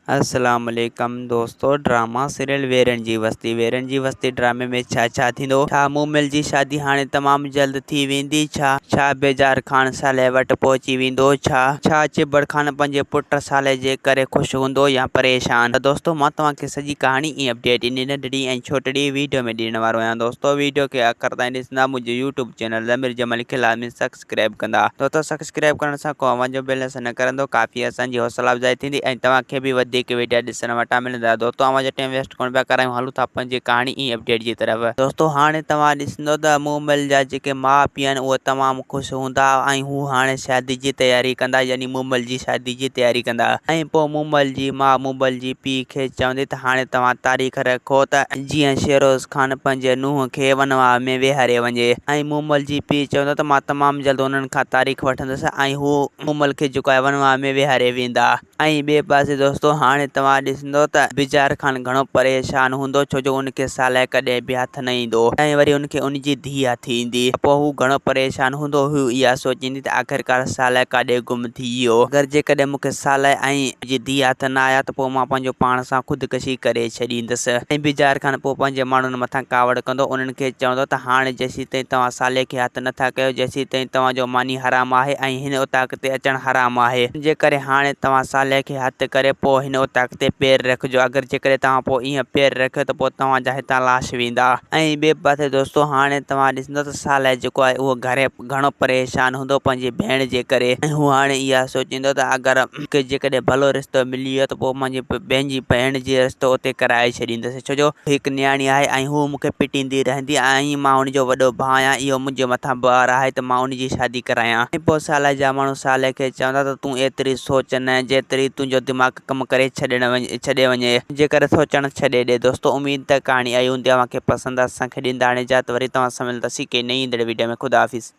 अस्सलाम वालेकुम दोस्तों। ड्रामा सीरियल वीरन जी वस्ती ड्रामे में छा थींदो? छा मूमिल जी शादी हाणे तमाम जल्द थी वेंदी? छा बेजार खान साले वटि पहुची वेंदो? छा चिबड़ खान पंहिंजे पुट साले जे करे खुश हूंदो या परेशान? त दोस्तों मां तव्हांखे सॼी कहाणी ऐं अपडेट इन नंढड़ी ऐं छोटड़ी वीडियो में ॾियण वारो आहियां। दोस्तों वीडियो खे आख़िर ताईं ॾिसंदा, मुंहिंजे यूट्यूब चैनल ज़मीर जमल खे लाज़मी सब्सक्राइब कंदा। दोस्तों सब्सक्राइब करण सां को अव्हां जो बैलेंस न करंदो, काफ़ी असांजी हौसला अफ़जाई थींदी ऐं तव्हांखे बि वधीक वीडियो ॾिसण वटां मिलंदा। दोस्तों अव्हां जो टाइम वेस्ट कोन पिया करायूं, हलूं था पंहिंजी कहाणी ऐं अपडेट जी तरफ़। दोस्तों हाणे तव्हां ॾिसंदो त मूमिल जा जेके माउ पीउ आहिनि उहे तमामु ख़ुशि हूंदा ऐं हू हाणे शादी जी तयारी कंदा, यानी मूमिल जी शादी जी तयारी कंदा। ऐं पोइ मूमिल जी माउ मूमिल जी पीउ खे चवंदी त हाणे तव्हां तारीख़ रखो त जीअं शेरोज़ खान पंहिंजे नुंहं खे वनवाह में विहारे वञे। ऐं मूमिल जी पीउ चवंदो त मां तमामु जल्द उन्हनि खां तारीख़ वठंदुसि ऐं हू मूमिल खे जेको आहे वनवाह में विहारे वेंदा। ऐं ॿिए पासे दोस्तों हाणे तव्हां ॾिसंदो त बेजार खान घणो परेशान हूंदो, छो जो उनखे साले कॾहिं बि हथ न ईंदो ऐं वरी उनखे उनजी धीउ हथ ईंदी। पोइ हू घणो परेशान हूंदो, हू इहा सोचींदी त आख़िरकार साले काॾे गुम थी वियो। अगरि जेकॾहिं मूंखे साले ऐं मुंहिंजी धीउ हथ न आया त पोइ मां पंहिंजो पाण सां ख़ुदकशी करे छॾींदुसि। ऐं बेजार खान पोइ पंहिंजे माण्हुनि मथां कावड़ कंदो, उन्हनि खे चवंदो त हाणे जेसीं ताईं तव्हां साले खे हथ नथा कयो, जेसीं ताईं तव्हांजो मानी हराम आहे ऐं हिन उताक ते अचणु हराम आहे। जे करे हाणे तव्हां साले खे हथ करे पोइ हिन उताक ते पेर रखिजो। अगरि जेकॾहिं तव्हां पोइ ईअं पेर रखियो त पोइ तव्हांजा हितां लाश वेंदा। ऐं ॿिए पासे दोस्तों हाणे तव्हां ॾिसंदो त साले जेको आहे उहो घरे घणो परेशान हूंदो पंहिंजी भेण जे करे। ऐं हू हाणे इहा सोचींदो त अगरि मूंखे जेकॾहिं भलो रिश्तो मिली वियो त पोइ मुंहिंजी पंहिंजी भेण जी रिश्तो उते कराए छॾींदुसि, छो जो हिकु न्याणी आहे ऐं हू मूंखे पिटींदी रहंदी ऐं मां हुनजो वॾो भाउ आहियां, इहो मुंहिंजे मथां ॿारु आहे त मां उनजी शादी करायां। ऐं पोइ साले जा माण्हू साले खे चवंदा त तूं एतिरी सोच न जेतिरी तुंहिंजो दिमाग़ कमु करे छॾे वञे, जेकर सोचणु छॾे ॾे। दोस्तों उम्मीद त कहाणी आई हूंदी, तव्हांखे पसंदि आहे। असांखे ॾींदा हाणे इजाज़त, वरी तव्हां सां मिलंदासीं के नई ईंदड़ वीडियो में। ख़ुदा हाफ़िज़।